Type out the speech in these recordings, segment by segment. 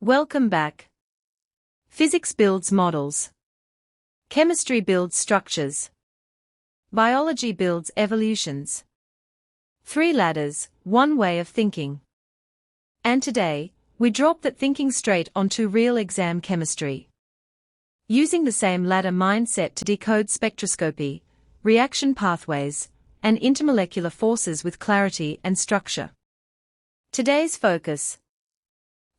Welcome back. Physics builds models. Chemistry builds structures. Biology builds evolutions. 3 ladders, 1 way of thinking. And today, we drop that thinking straight onto real exam chemistry. Using the same ladder mindset to decode spectroscopy, reaction pathways, and intermolecular forces with clarity and structure. Today's focus.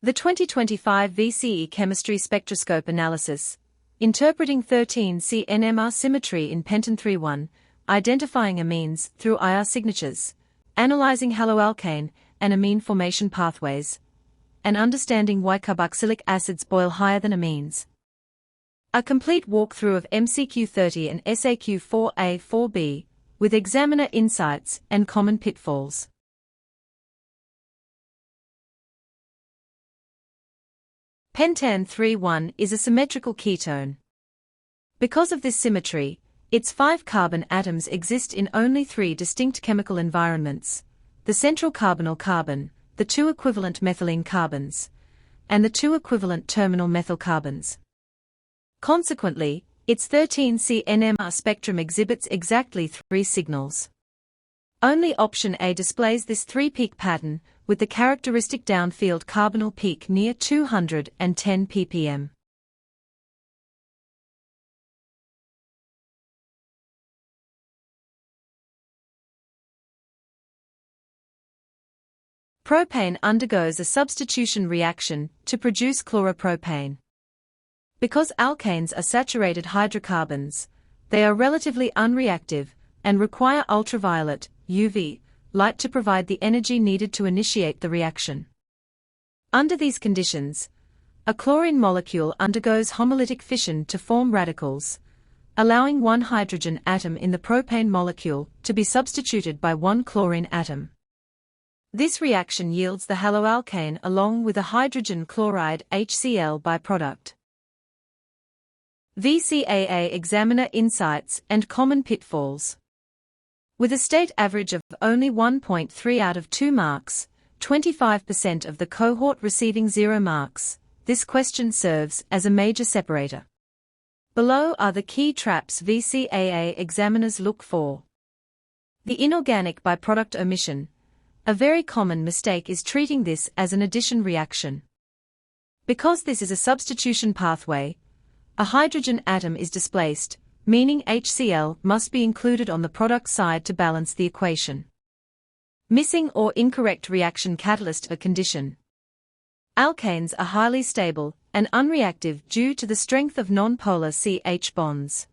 The 2025 VCE Chemistry-Spectroscope Analysis, interpreting 13C NMR symmetry in Pentan 3.1, identifying amines through IR signatures, analyzing haloalkane and amine formation pathways, and understanding why carboxylic acids boil higher than amines. A complete walkthrough of MCQ 30 and SAQ4a-4b, with examiner insights and common pitfalls. Pentan 3.1 is a symmetrical ketone. Because of this symmetry, its 5 carbon atoms exist in only 3 distinct chemical environments: the central carbonyl carbon, the 2 equivalent methylene carbons, and the 2 equivalent terminal methyl carbons. Consequently, its 13C NMR spectrum exhibits exactly 3 signals. Only option A displays this 3-peak pattern, with the characteristic downfield carbonyl peak near 210 ppm. Propane undergoes a substitution reaction to produce chloropropane. Because alkanes are saturated hydrocarbons, they are relatively unreactive and require ultraviolet (UV) light to provide the energy needed to initiate the reaction. Under these conditions, a chlorine molecule undergoes homolytic fission to form radicals, allowing 1 hydrogen atom in the propane molecule to be substituted by 1 chlorine atom. This reaction yields the haloalkane along with a hydrogen chloride HCl byproduct. VCAA examiner insights and common pitfalls. With a state average of only 1.3 out of 2 marks, 25% of the cohort receiving 0 marks, this question serves as a major separator. Below are the key traps VCAA examiners look for. The inorganic byproduct omission. A very common mistake is treating this as an addition reaction. Because this is a substitution pathway, a hydrogen atom is displaced, meaning HCl must be included on the product side to balance the equation. Missing or incorrect reaction catalyst a condition. Alkanes are highly stable and unreactive due to the strength of non-polar CH bonds.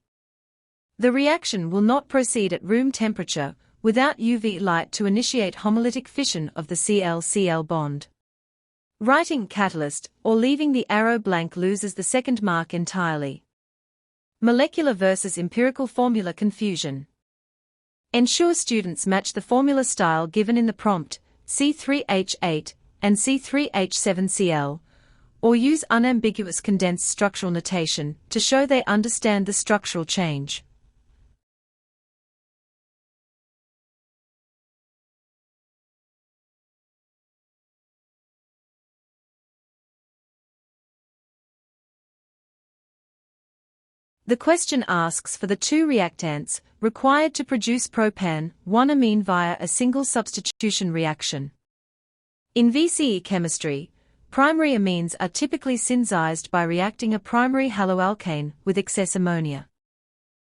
The reaction will not proceed at room temperature without UV light to initiate homolytic fission of the Cl-Cl bond. Writing catalyst or leaving the arrow blank loses the second mark entirely. Molecular versus empirical formula confusion. Ensure students match the formula style given in the prompt, C3H8 and C3H7Cl, or use unambiguous condensed structural notation to show they understand the structural change. The question asks for the 2 reactants required to produce propan, 1 amine via a single substitution reaction. In VCE chemistry, primary amines are typically synthesized by reacting a primary haloalkane with excess ammonia.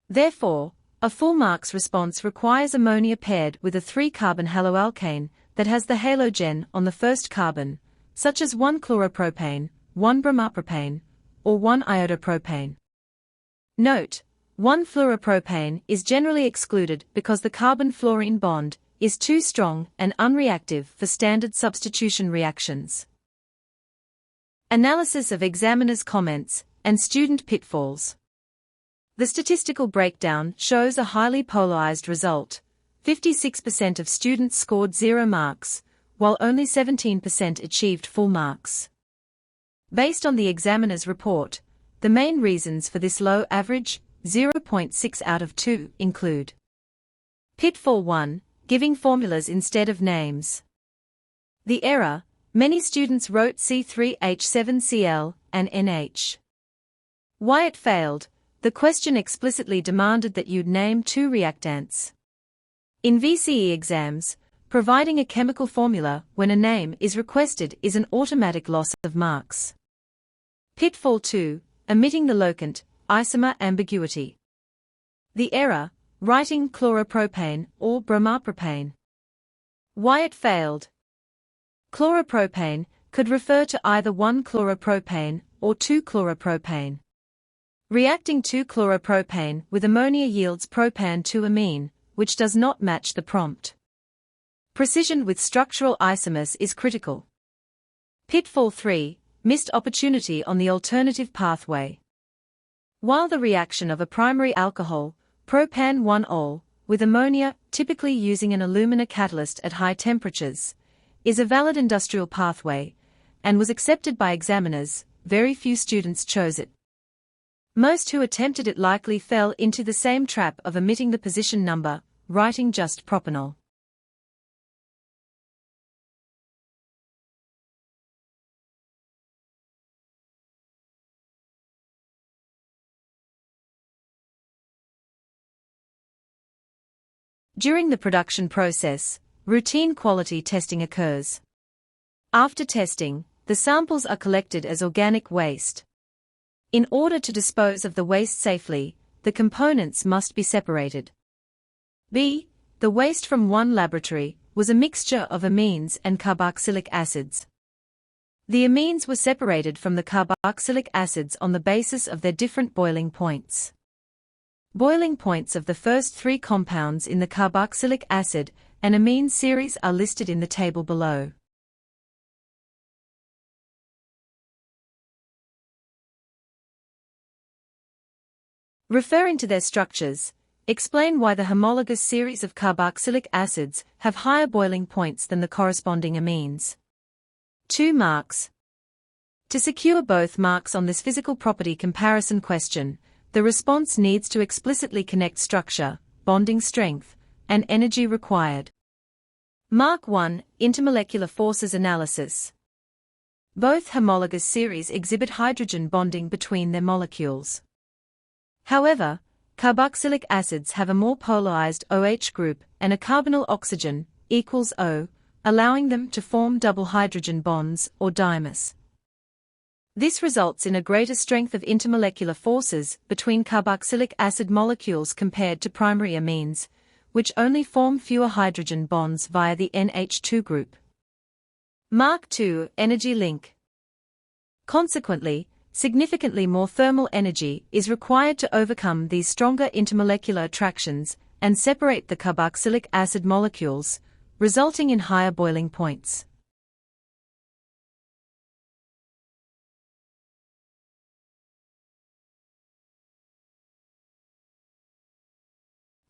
Therefore, a full marks response requires ammonia paired with a 3-carbon haloalkane that has the halogen on the first carbon, such as 1 chloropropane, 1 bromopropane, or 1 iodopropane. Note: 1 fluoropropane is generally excluded because the carbon-fluorine bond is too strong and unreactive for standard substitution reactions. Analysis of examiners' comments and student pitfalls. The statistical breakdown shows a highly polarized result. 56% of students scored 0 marks, while only 17% achieved full marks. Based on the examiner's report, the main reasons for this low average, 0.6 out of 2, include: Pitfall 1, giving formulas instead of names. The error, many students wrote C3H7Cl and NH. Why it failed? The question explicitly demanded that you'd name two reactants. In VCE exams, providing a chemical formula when a name is requested is an automatic loss of marks. Pitfall 2, omitting the locant, isomer ambiguity. The error, writing chloropropane or bromopropane. Why it failed? Chloropropane could refer to either 1-chloropropane or 2-chloropropane. Reacting 2-chloropropane with ammonia yields propan 2-amine, which does not match the prompt. Precision with structural isomers is critical. Pitfall 3, missed opportunity on the alternative pathway. While the reaction of a primary alcohol, propan 1-ol, with ammonia, typically using an alumina catalyst at high temperatures, is a valid industrial pathway, and was accepted by examiners, very few students chose it. Most who attempted it likely fell into the same trap of omitting the position number, writing just propanol. During the production process, routine quality testing occurs. After testing, the samples are collected as organic waste. In order to dispose of the waste safely, the components must be separated. B. The waste from one laboratory was a mixture of amines and carboxylic acids. The amines were separated from the carboxylic acids on the basis of their different boiling points. Boiling points of the first three compounds in the carboxylic acid and amine series are listed in the table below. Referring to their structures, explain why the homologous series of carboxylic acids have higher boiling points than the corresponding amines. 2 marks. To secure both marks on this physical property comparison question, the response needs to explicitly connect structure, bonding strength, and energy required. Mark 1, Intermolecular Forces Analysis. Both homologous series exhibit hydrogen bonding between their molecules. However, carboxylic acids have a more polarized OH group and a carbonyl oxygen equals O, allowing them to form double hydrogen bonds or dimers. This results in a greater strength of intermolecular forces between carboxylic acid molecules compared to primary amines, which only form fewer hydrogen bonds via the NH2 group. Mark 2, Energy link. Consequently, significantly more thermal energy is required to overcome these stronger intermolecular attractions and separate the carboxylic acid molecules, resulting in higher boiling points.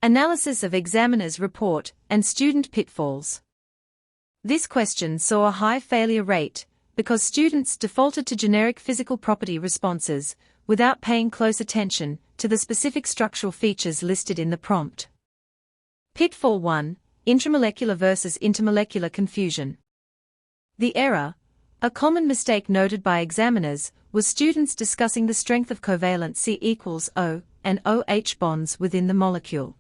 Analysis of examiner's report and student pitfalls. This question saw a high failure rate because students defaulted to generic physical property responses without paying close attention to the specific structural features listed in the prompt. Pitfall 1, Intramolecular versus intermolecular confusion. The error, a common mistake noted by examiners, was students discussing the strength of covalent C equals O and OH bonds within the molecule.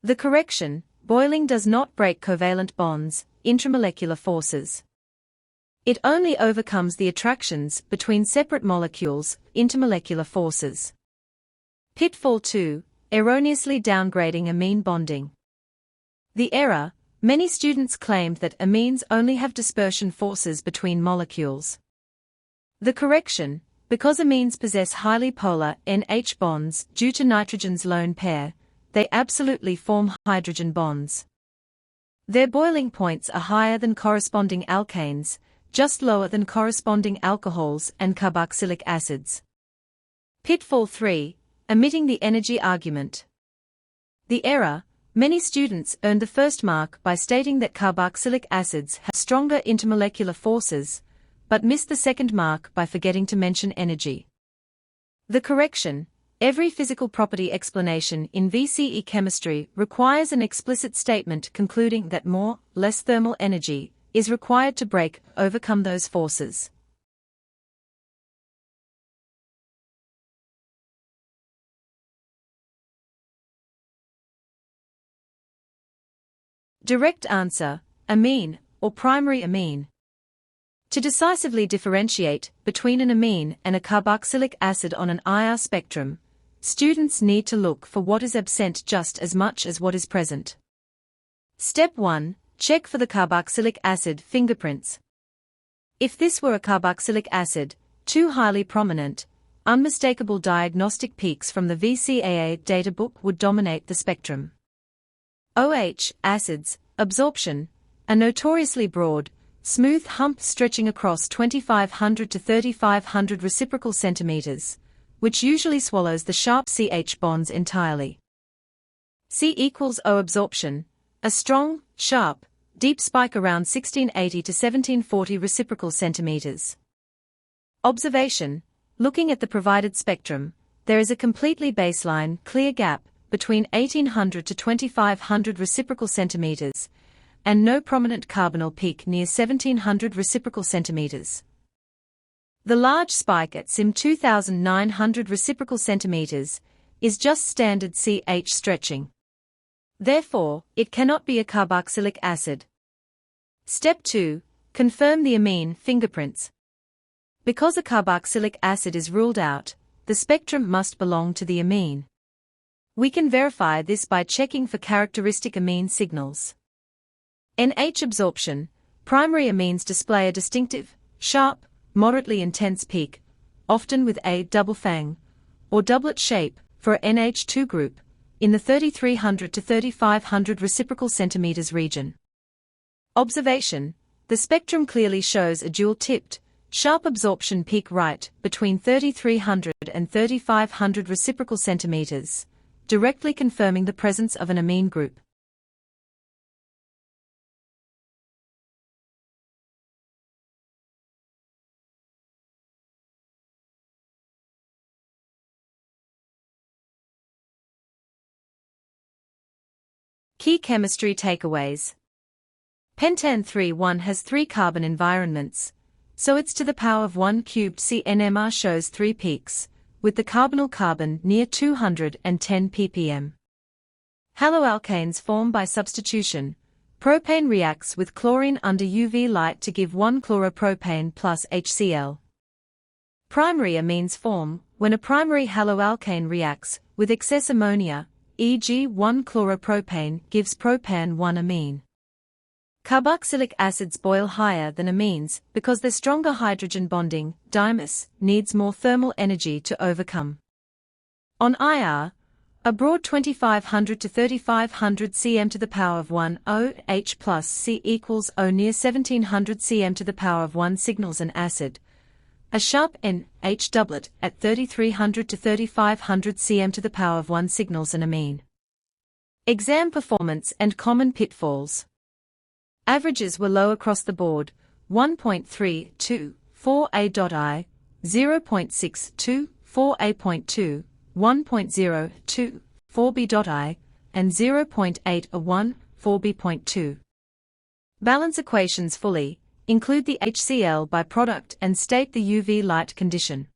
The correction, boiling does not break covalent bonds, intramolecular forces. It only overcomes the attractions between separate molecules, intermolecular forces. Pitfall 2, erroneously downgrading amine bonding. The error, many students claimed that amines only have dispersion forces between molecules. The correction, because amines possess highly polar NH bonds due to nitrogen's lone pair, they absolutely form hydrogen bonds. Their boiling points are higher than corresponding alkanes, just lower than corresponding alcohols and carboxylic acids. Pitfall 3, omitting the energy argument. The error, many students earned the first mark by stating that carboxylic acids have stronger intermolecular forces, but missed the second mark by forgetting to mention energy. The correction, every physical property explanation in VCE chemistry requires an explicit statement concluding that more, less thermal energy is required to overcome those forces. Direct answer: amine, or primary amine. To decisively differentiate between an amine and a carboxylic acid on an IR spectrum, students need to look for what is absent just as much as what is present. Step 1. Check for the carboxylic acid fingerprints. If this were a carboxylic acid, 2 highly prominent, unmistakable diagnostic peaks from the VCAA databook would dominate the spectrum. OH acids, absorption, a notoriously broad, smooth hump stretching across 2500 to 3500 reciprocal centimeters, which usually swallows the sharp CH bonds entirely. C=O absorption, a strong, sharp, deep spike around 1680 to 1740 reciprocal centimeters. Observation: looking at the provided spectrum, there is a completely baseline, clear gap between 1800 to 2500 reciprocal centimeters, and no prominent carbonyl peak near 1700 reciprocal centimeters. The large spike at sim 2900 reciprocal centimeters is just standard CH stretching. Therefore, it cannot be a carboxylic acid. Step 2. Confirm the amine fingerprints. Because a carboxylic acid is ruled out, the spectrum must belong to the amine. We can verify this by checking for characteristic amine signals. NH absorption: primary amines display a distinctive, sharp, moderately intense peak, often with a double fang, or doublet shape, for a NH2 group, in the 3300 to 3500 reciprocal centimeters region. Observation: the spectrum clearly shows a dual-tipped, sharp absorption peak right between 3300 and 3500 reciprocal centimeters, directly confirming the presence of an amine group. Key chemistry takeaways. Pentan 3,1 has 3 carbon environments, so it's to the power of 1 cubed. NMR shows 3 peaks, with the carbonyl carbon near 210 ppm. Haloalkanes form by substitution. Propane reacts with chlorine under UV light to give 1 chloropropane plus HCl. Primary amines form when a primary haloalkane reacts with excess ammonia, e.g. 1 chloropropane gives propan 1 amine. Carboxylic acids boil higher than amines because their stronger hydrogen bonding, dimers, needs more thermal energy to overcome. On IR, a broad 2500 to 3500 cm to the power of 1 OH plus C=O near 1700 cm to the power of 1 signals an acid. A sharp NH doublet at 3300 to 3500 cm to the power of 1 signals an amine. Exam performance and common pitfalls. Averages were low across the board: 1.324a.I, 0.624a.2, 1.024b.I, and 0.814b.2. Balance equations fully, include the HCl byproduct and state the UV light condition.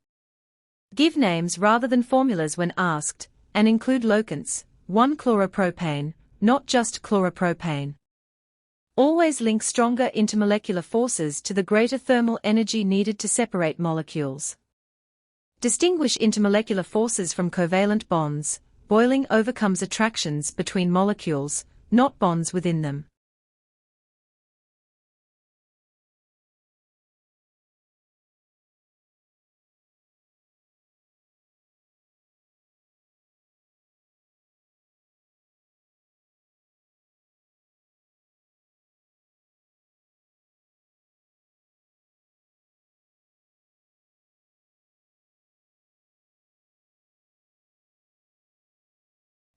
Give names rather than formulas when asked, and include locants, 1 chloropropane, not just chloropropane. Always link stronger intermolecular forces to the greater thermal energy needed to separate molecules. Distinguish intermolecular forces from covalent bonds. Boiling overcomes attractions between molecules, not bonds within them.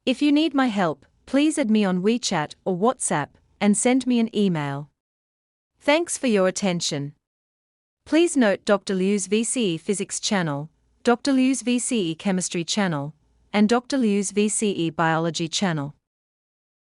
If you need my help, please add me on WeChat or WhatsApp and send me an email. Thanks for your attention. Please note Dr. Liu's VCE Physics channel, Dr. Liu's VCE Chemistry channel, and Dr. Liu's VCE Biology channel.